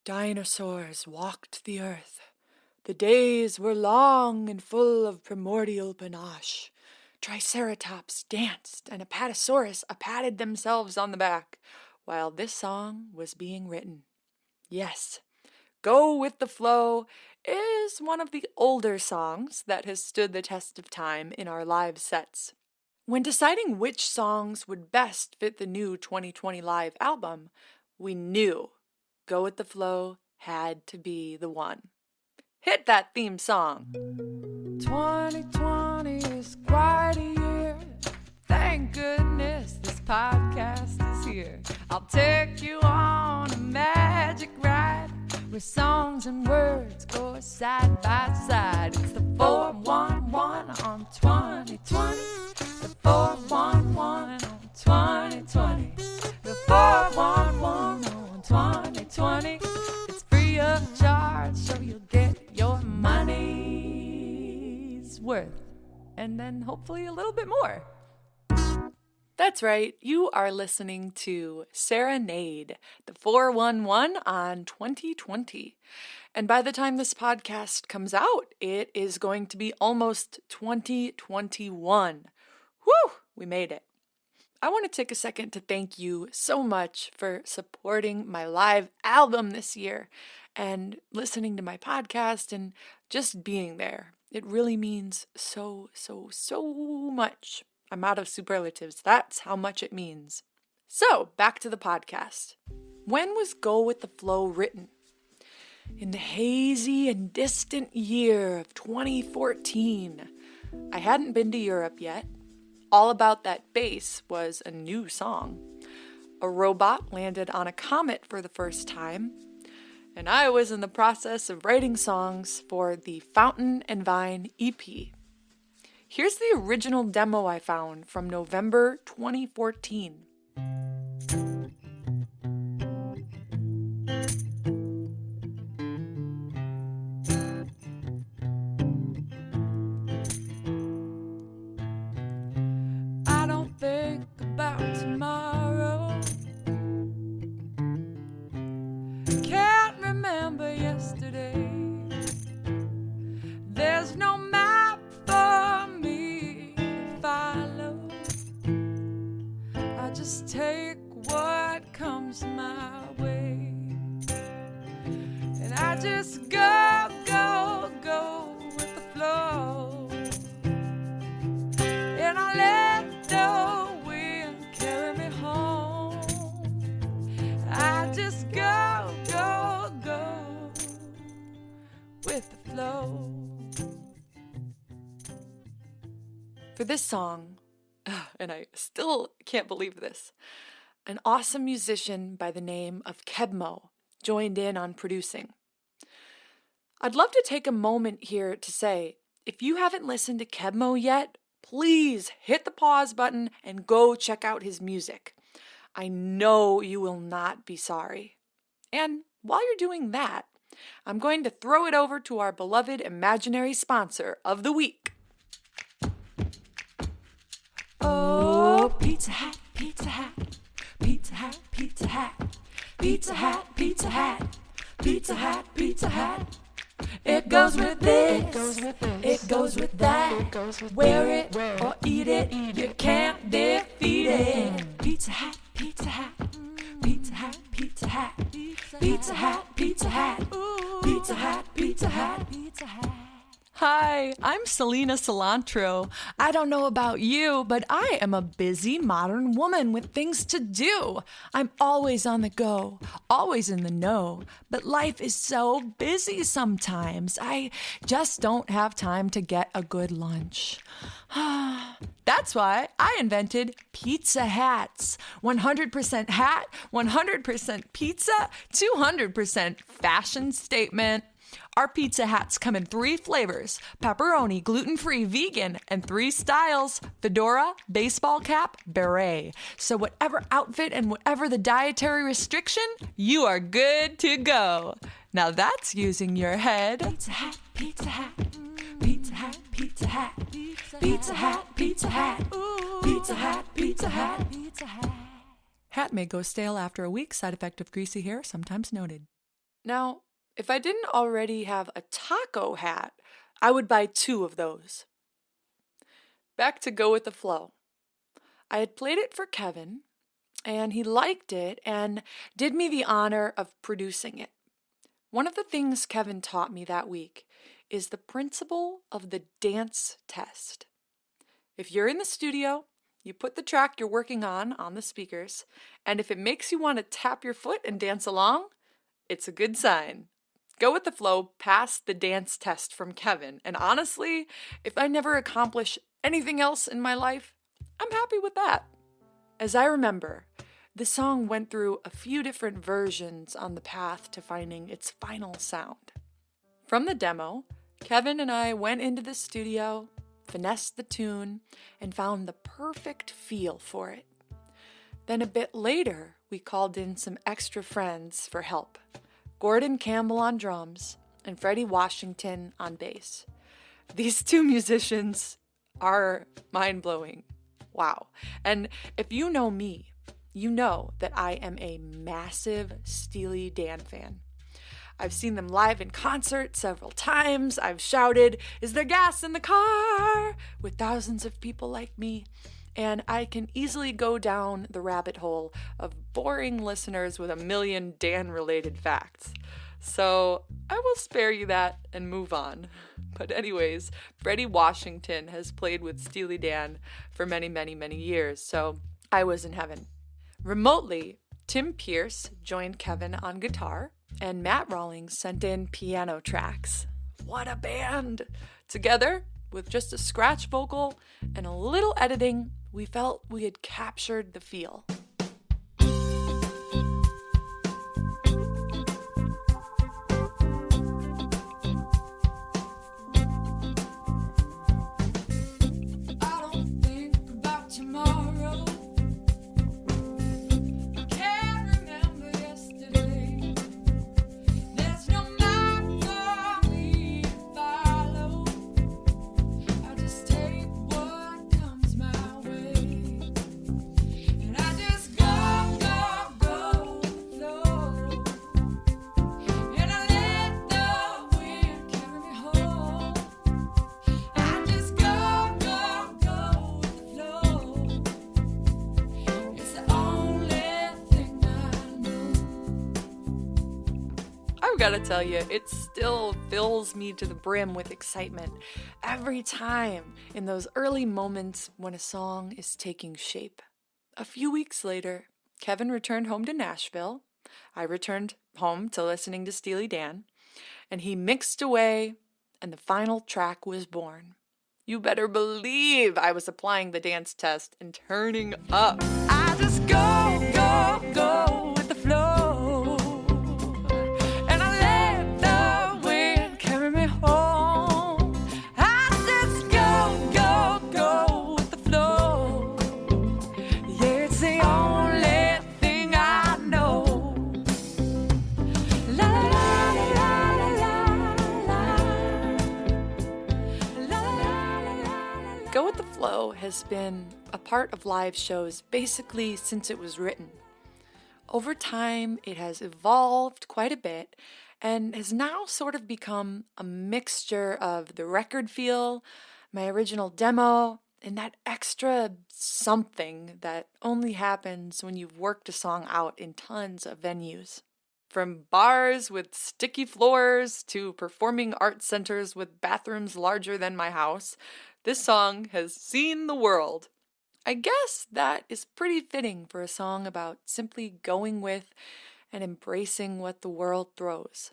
Dinosaurs walked the earth. The days were long and full of primordial panache. Triceratops danced and Apatosaurus patted themselves on the back while this song was being written. Yes, Go with the Flow is one of the older songs that has stood the test of time in our live sets. When deciding which songs would best fit the new 2020 live album, we knew Go with the Flow had to be the one. Hit that theme song. 2020 is quite a year. Thank goodness this podcast is here. I'll take you on a magic ride where songs and words go side by side. It's the 411 on 2020. The 411 on 2020. The 411 on 2020. It's free of charge, so you'll get your money's worth. And then hopefully a little bit more. That's right, you are listening to Serenade, the 411 on 2020. And by the time this podcast comes out, it is going to be almost 2021. Whew, we made it. I want to take a second to thank you so much for supporting my live album this year and listening to my podcast and just being there. It really means so much. I'm out of superlatives. That's how much it means. So, back to the podcast. When was Go with the Flow written? In the hazy and distant year of 2014. I hadn't been to Europe yet. All About That Bass was a new song. A robot landed on a comet for the first time. And I was in the process of writing songs for the Fountain and Vine EP. Here's the original demo I found from November 2014. I don't think about tomorrow. Can't remember yesterday. There's no map for me to follow. I just take what comes my way. And I just go with the flow. And I let the wind carry me home. I just go with the flow. For this song, and I still can't believe this, an awesome musician by the name of Kebmo joined in on producing. I'd love to take a moment here to say, if you haven't listened to Kebmo yet, please hit the pause button and go check out his music. I know you will not be sorry. And while you're doing that, I'm going to throw it over to our beloved imaginary sponsor of the week. Oh, Pizza Hut, Pizza Hut, Pizza Hut, Pizza Hut, Pizza Hut, Pizza Hut, Pizza Hut, Pizza Hut. It goes with this, it goes with that. Wear it or eat it, you can't defeat it. Pizza Hut, Pizza Hut, Pizza Hut, Pizza Hut, Pizza Hut, Pizza Hut, Pizza Hut, Pizza Hut, Pizza Hut. Hi, I'm Selena Cilantro. I don't know about you, but I am a busy modern woman with things to do. I'm always on the go, always in the know, but life is so busy sometimes. I just don't have time to get a good lunch. That's why I invented pizza hats. 100% hat, 100% pizza, 200% fashion statement. Our pizza hats come in 3 flavors: pepperoni, gluten-free, vegan, and 3 styles: fedora, baseball cap, beret. So whatever outfit and whatever the dietary restriction, you are good to go. Now that's using your head. Pizza hat, pizza hat, pizza hat, pizza hat, pizza hat, pizza hat, pizza hat, pizza hat, pizza hat. Hat may go stale after a week. Side effect of greasy hair sometimes noted. Now, if I didn't already have a taco hat, I would buy 2 of those. Back to Go With The Flow. I had played it for Kevin, and he liked it and did me the honor of producing it. One of the things Kevin taught me that week is the principle of the dance test. If you're in the studio, you put the track you're working on the speakers, and if it makes you want to tap your foot and dance along, it's a good sign. Go With The Flow passed the dance test from Kevin, and honestly, if I never accomplish anything else in my life, I'm happy with that. As I remember, the song went through a few different versions on the path to finding its final sound. From the demo, Kevin and I went into the studio, finessed the tune, and found the perfect feel for it. Then a bit later, we called in some extra friends for help. Gordon Campbell on drums and Freddie Washington on bass. These 2 musicians are mind-blowing. Wow. And if you know me, you know that I am a massive Steely Dan fan. I've seen them live in concert several times. I've shouted, "Is there gas in the car?" with thousands of people like me. And I can easily go down the rabbit hole of boring listeners with a million Dan-related facts. So I will spare you that and move on. But anyways, Freddie Washington has played with Steely Dan for many, many, many years, so I was in heaven. Remotely, Tim Pierce joined Kevin on guitar, and Matt Rawlings sent in piano tracks. What a band! Together, with just a scratch vocal and a little editing, we felt we had captured the feel. Gotta tell you, it still fills me to the brim with excitement every time in those early moments when a song is taking shape. A few weeks later, Kevin returned home to Nashville. I returned home to listening to Steely Dan, and he mixed away, and the final track was born. You better believe I was applying the dance test and turning up. I just go with the flow. Go With The Flow has been a part of live shows basically since it was written. Over time, it has evolved quite a bit and has now sort of become a mixture of the record feel, my original demo, and that extra something that only happens when you've worked a song out in tons of venues. From bars with sticky floors to performing arts centers with bathrooms larger than my house, this song has seen the world. I guess that is pretty fitting for a song about simply going with and embracing what the world throws.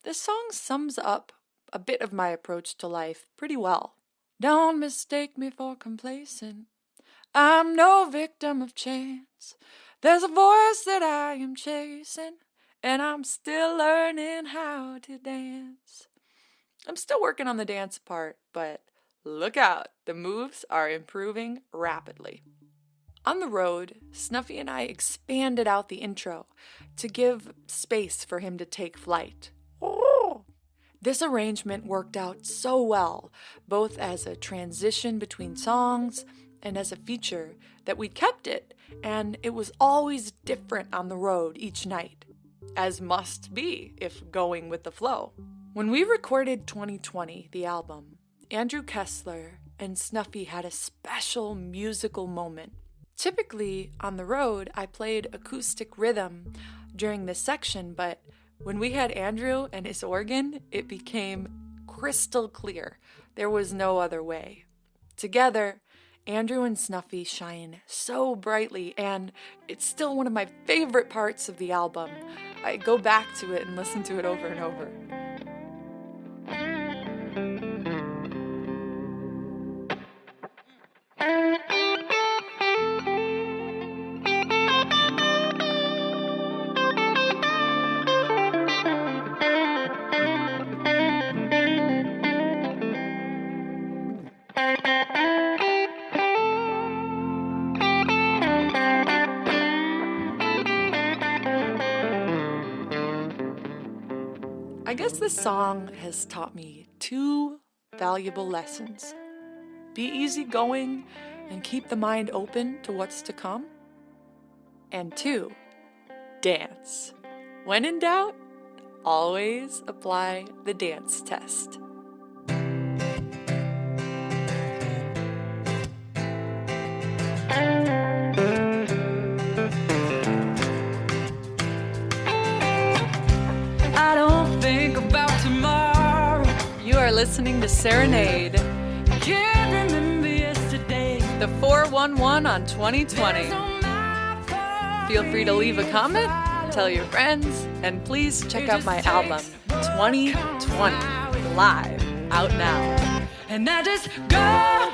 This song sums up a bit of my approach to life pretty well. Don't mistake me for complacent. I'm no victim of chance. There's a voice that I am chasing, and I'm still learning how to dance. I'm still working on the dance part, but look out, the moves are improving rapidly. On the road, Snuffy and I expanded out the intro to give space for him to take flight. Oh! This arrangement worked out so well, both as a transition between songs and as a feature, that we kept it, and it was always different on the road each night. as must be if going with the flow. When we recorded 2020, the album, Andrew Kessler and Snuffy had a special musical moment. Typically, on the road, I played acoustic rhythm during this section, but when we had Andrew and his organ, it became crystal clear. There was no other way. Together, Andrew and Snuffy shine so brightly, and it's still one of my favorite parts of the album. I go back to it and listen to it over and over. I guess this song has taught me 2 valuable lessons. Be easygoing and keep the mind open to what's to come. And 2, dance. When in doubt, always apply the dance test. I don't think about tomorrow. You are listening to Serenade, Can't remember yesterday. the 411 on 2020. Feel free to leave a comment, tell your friends, and please check out my album, 2020, live, out now. And I just go